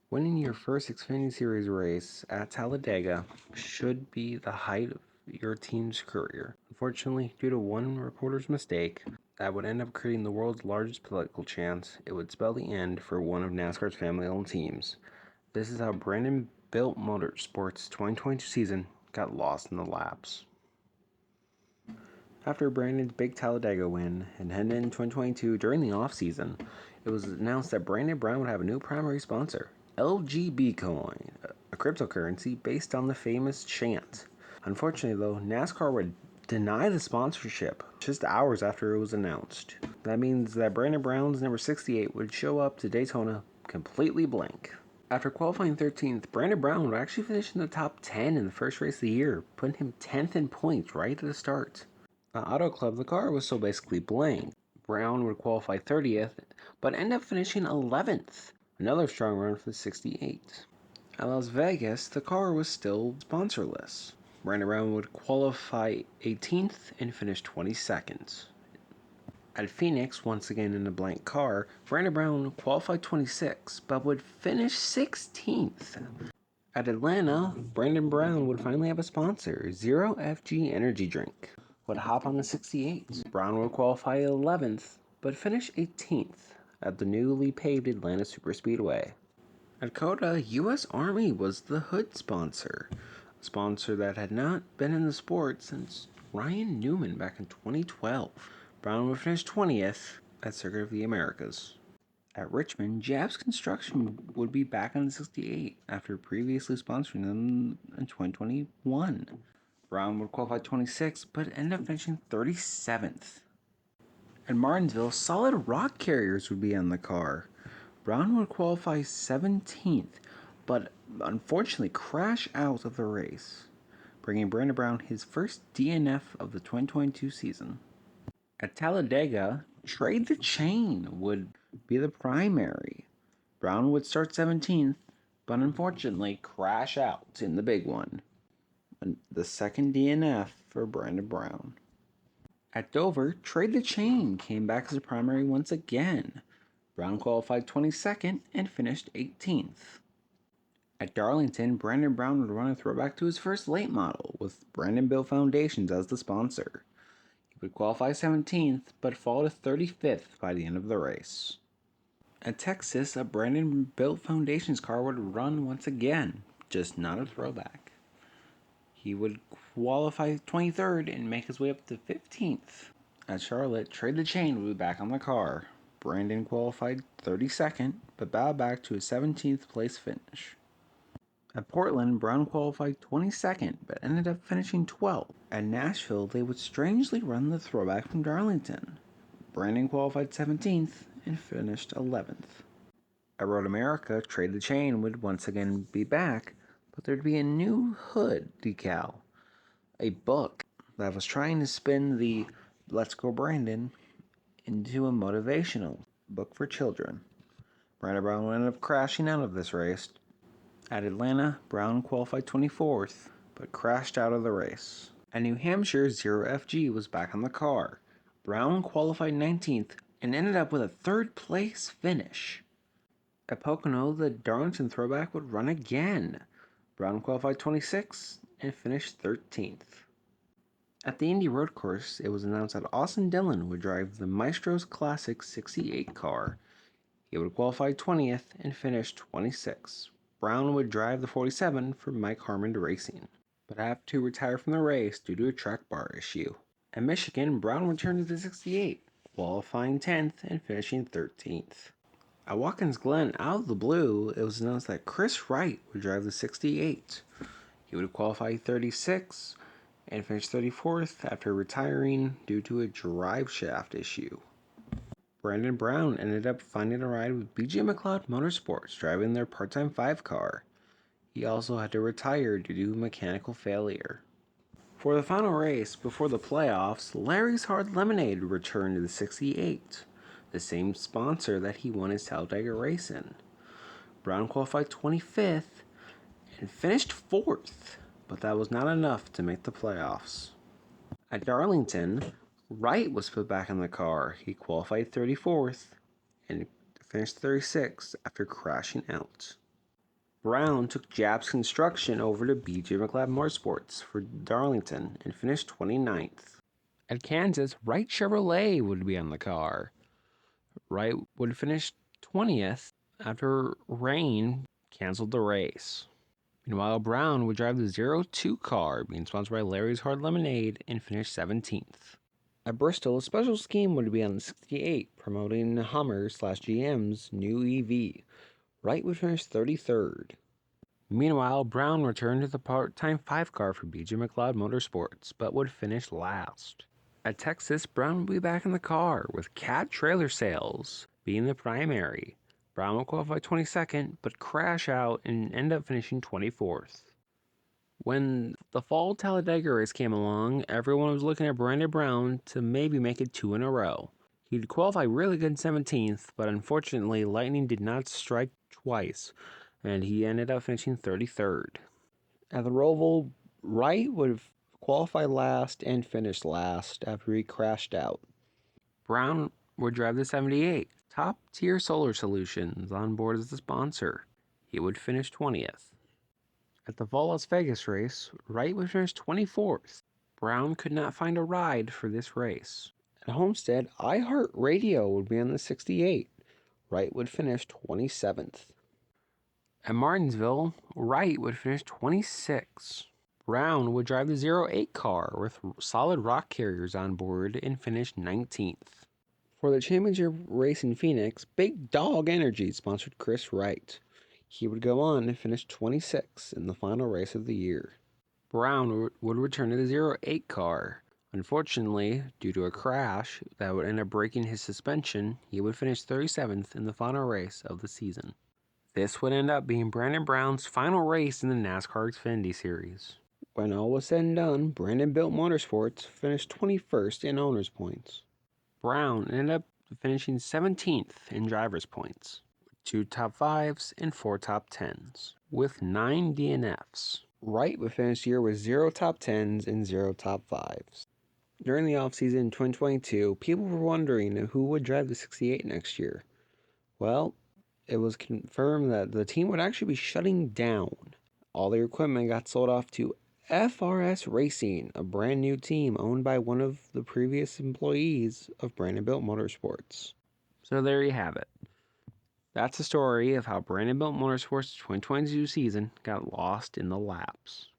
Winning your first Xfinity Series race at Talladega should be the height of your team's career. Unfortunately, due to one reporter's mistake that would end up creating the world's largest political chance, it would spell the end for one of NASCAR's family-owned teams. This is how Brandon built Motorsports' 2022 season got lost in the laps. After Brandon's big Talladega win and heading into 2022 during the offseason, it was announced that Brandon Brown would have a new primary sponsor, LGB Coin, a cryptocurrency based on the famous chant. Unfortunately, though, NASCAR would deny the sponsorship just hours after it was announced. That means that Brandon Brown's number 68 would show up to Daytona completely blank. After qualifying 13th, Brandon Brown would actually finish in the top 10 in the first race of the year, putting him 10th in points right at the start. Auto Club, the car was so basically blank. Brown would qualify 30th, but end up finishing 11th. Another strong run for the 68. At Las Vegas, the car was still sponsorless. Brandon Brown would qualify 18th and finish 22nd. At Phoenix, once again in a blank car, Brandon Brown qualified 26th, but would finish 16th. At Atlanta, Brandon Brown would finally have a sponsor, Zero FG Energy Drink. Would hop on the 68. Brown would qualify 11th, but finish 18th at the newly paved Atlanta Superspeedway. At COTA, U.S. Army was the hood sponsor, a sponsor that had not been in the sport since Ryan Newman back in 2012. Brown would finish 20th at Circuit of the Americas. At Richmond, Jabs Construction would be back on the 68 after previously sponsoring them in 2021. Brown would qualify 26th, but ended up finishing 37th. At Martinsville, Solid Rock Carriers would be on the car. Brown would qualify 17th, but unfortunately crash out of the race, bringing Brandon Brown his first DNF of the 2022 season. At Talladega, Trade the Chain would be the primary. Brown would start 17th, but unfortunately crash out in the big one. The second DNF for Brandon Brown. At Dover, Trade the Chain came back as a primary once again. Brown qualified 22nd and finished 18th. At Darlington, Brandon Brown would run a throwback to his first late model with Brandon Built Foundations as the sponsor. He would qualify 17th, but fall to 35th by the end of the race. At Texas, a Brandon Built Foundations car would run once again, just not a throwback. He would qualify 23rd and make his way up to 15th. At Charlotte, Trade the Chain would be back on the car. Brandon qualified 32nd, but bowed back to a 17th place finish. At Portland, Brown qualified 22nd, but ended up finishing 12th. At Nashville, they would strangely run the throwback from Darlington. Brandon qualified 17th and finished 11th. At Road America, Trade the Chain would once again be back, but there'd be a new hood decal, a book that was trying to spin the Let's Go Brandon into a motivational book for children. Brandon Brown ended up crashing out of this race. At Atlanta, Brown qualified 24th, but crashed out of the race. At New Hampshire, Zero FG was back on the car. Brown qualified 19th and ended up with a third place finish. At Pocono, the Darlington throwback would run again. Brown qualified 26th and finished 13th. At the Indy Road Course, it was announced that Austin Dillon would drive the Maestros Classic 68 car. He would qualify 20th and finish 26th. Brown would drive the 47 for Mike Harmon Racing, but have to retire from the race due to a track bar issue. At Michigan, Brown returned to the 68, qualifying 10th and finishing 13th. At Watkins Glen, out of the blue, it was announced that Chris Wright would drive the 68. He would qualify 36th and finish 34th after retiring due to a drive shaft issue. Brandon Brown ended up finding a ride with BJ McLeod Motorsports, driving their part-time 5 car. He also had to retire due to mechanical failure. For the final race before the playoffs, Larry's Hard Lemonade returned to the 68, the same sponsor that he won his Talladega race in. Brown qualified 25th and finished 4th, but that was not enough to make the playoffs. At Darlington, Wright was put back in the car. He qualified 34th and finished 36th after crashing out. Brown took Jap's construction over to BJ McLeod Motorsports for Darlington and finished 29th. At Kansas, Wright Chevrolet would be on the car. Wright would finish 20th after rain canceled the race. Meanwhile, Brown would drive the 02 car, being sponsored by Larry's Hard Lemonade, and finish 17th. At Bristol, a special scheme would be on the 68, promoting Hummer/GM's new EV. Wright would finish 33rd. Meanwhile, Brown returned to the part-time 5 car for BJ McLeod Motorsports, but would finish last. At Texas, Brown would be back in the car, with Cat Trailer Sales being the primary. Brown will qualify 22nd, but crash out and end up finishing 24th. When the fall Talladega race came along, everyone was looking at Brandon Brown to maybe make it 2 in a row. He'd qualify really good 17th, but unfortunately, lightning did not strike twice, and he ended up finishing 33rd. At the Roval, Wright would qualify last and finish last after he crashed out. Brown would drive the 78, Top Tier Solar Solutions, on board as the sponsor. He would finish 20th. At the Fall Las Vegas race, Wright would finish 24th. Brown could not find a ride for this race. At Homestead, iHeartRadio would be on the 68. Wright would finish 27th. At Martinsville, Wright would finish 26th. Brown would drive the 08 car with solid rock carriers on board and finish 19th. For the championship race in Phoenix, Big Dog Energy sponsored Chris Wright. He would go on and finish 26th in the final race of the year. Brown would return to the 08 car. Unfortunately, due to a crash that would end up breaking his suspension, he would finish 37th in the final race of the season. This would end up being Brandon Brown's final race in the NASCAR Xfinity Series. When all was said and done, Brandon Built Motorsports finished 21st in owners' points. Brown ended up finishing 17th in drivers' points, with 2 top 5s and 4 top 10s, with 9 DNFs. Wright would finish the year with 0 top 10s and 0 top 5s. During the offseason in 2022, people were wondering who would drive the 68 next year. Well, it was confirmed that the team would actually be shutting down. All their equipment got sold off to FRS Racing, a brand new team owned by one of the previous employees of Brandon Built Motorsports. So there you have it. That's the story of how Brandon Built Motorsports' 2022 season got lost in the laps.